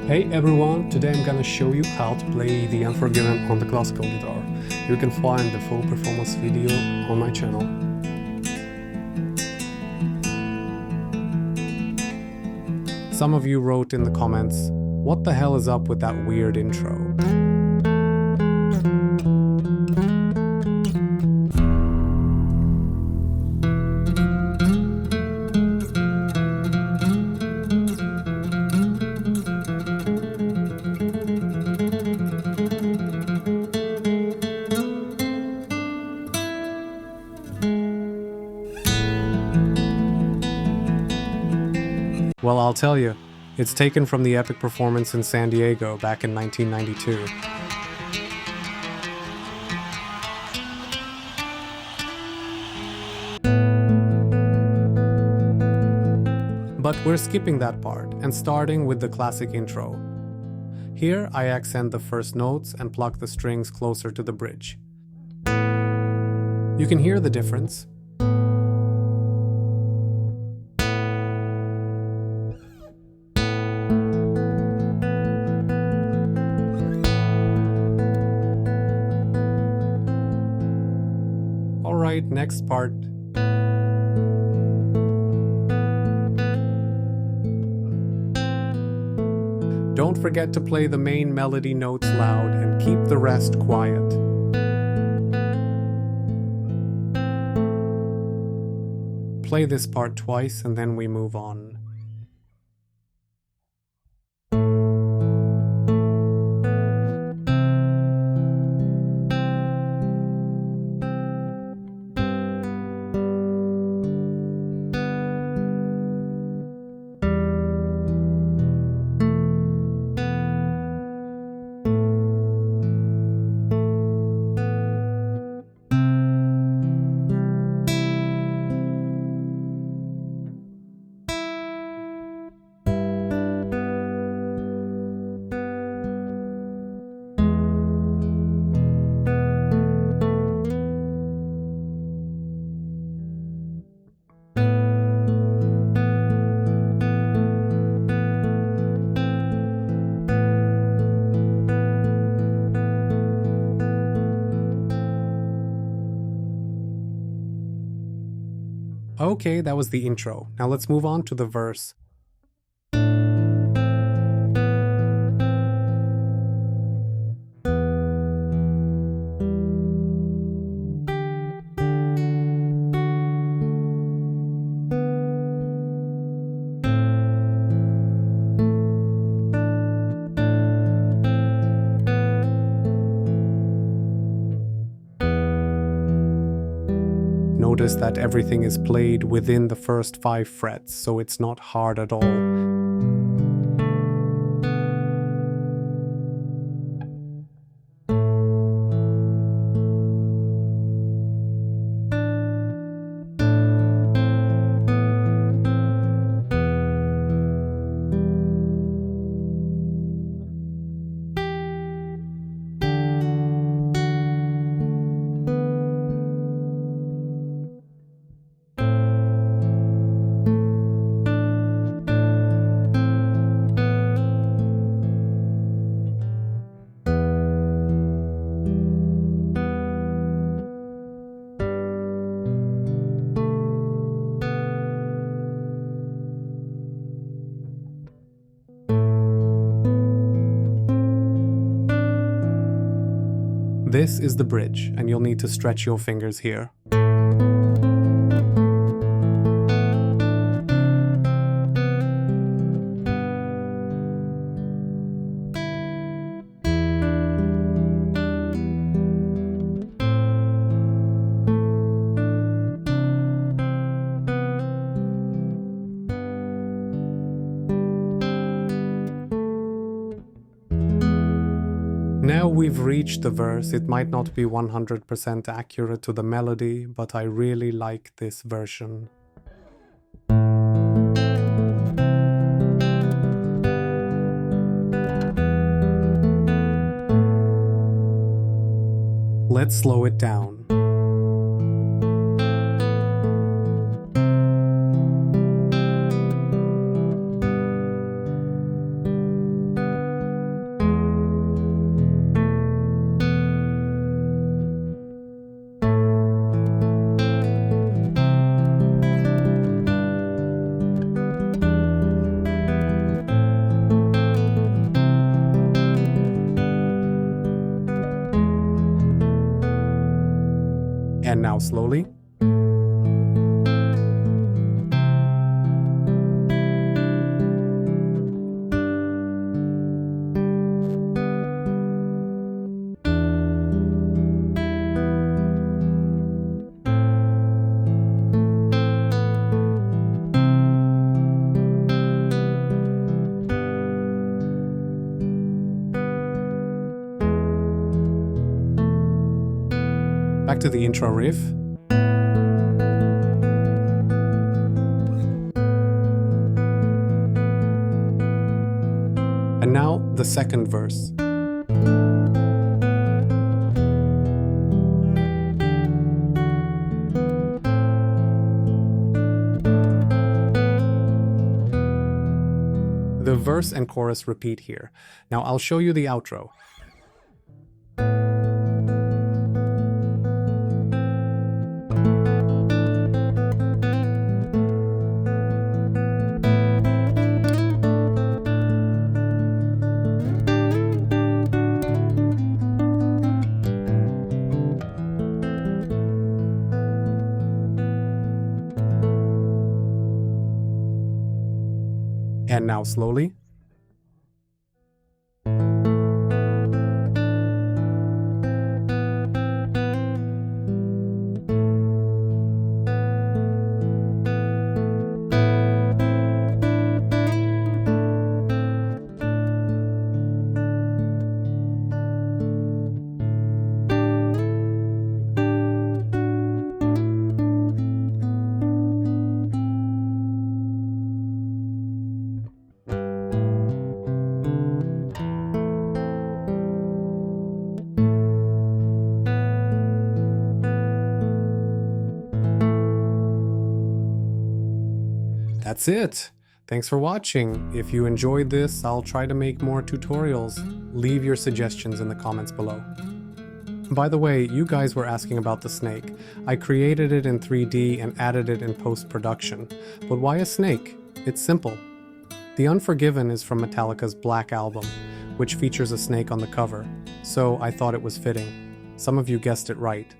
Hey everyone, today I'm gonna show you how to play the Unforgiven on the classical guitar. You can find the full performance video on my channel. Some of you wrote in the comments, what the hell is up with that weird intro? Well, I'll tell you, it's taken from the epic performance in San Diego back in 1992. But we're skipping that part and starting with the classic intro. Here I accent the first notes and pluck the strings closer to the bridge. You can hear the difference. Alright, next part. Don't forget to play the main melody notes loud and keep the rest quiet. Play this part twice and then we move on. Okay, that was the intro. Now let's move on to the verse. Notice that everything is played within the first 5 frets, so it's not hard at all. This is the bridge, and you'll need to stretch your fingers here. Now we've reached the verse. It might not be 100% accurate to the melody, but I really like this version. Let's slow it down. And now slowly. Back to the intro riff. And now the second verse. The verse and chorus repeat here. Now I'll show you the outro. And now slowly. That's it! Thanks for watching. If you enjoyed this, I'll try to make more tutorials. Leave your suggestions in the comments below. By the way, you guys were asking about the snake. I created it in 3D and added it in post-production. But why a snake? It's simple. The Unforgiven is from Metallica's Black album, which features a snake on the cover, so I thought it was fitting. Some of you guessed it right.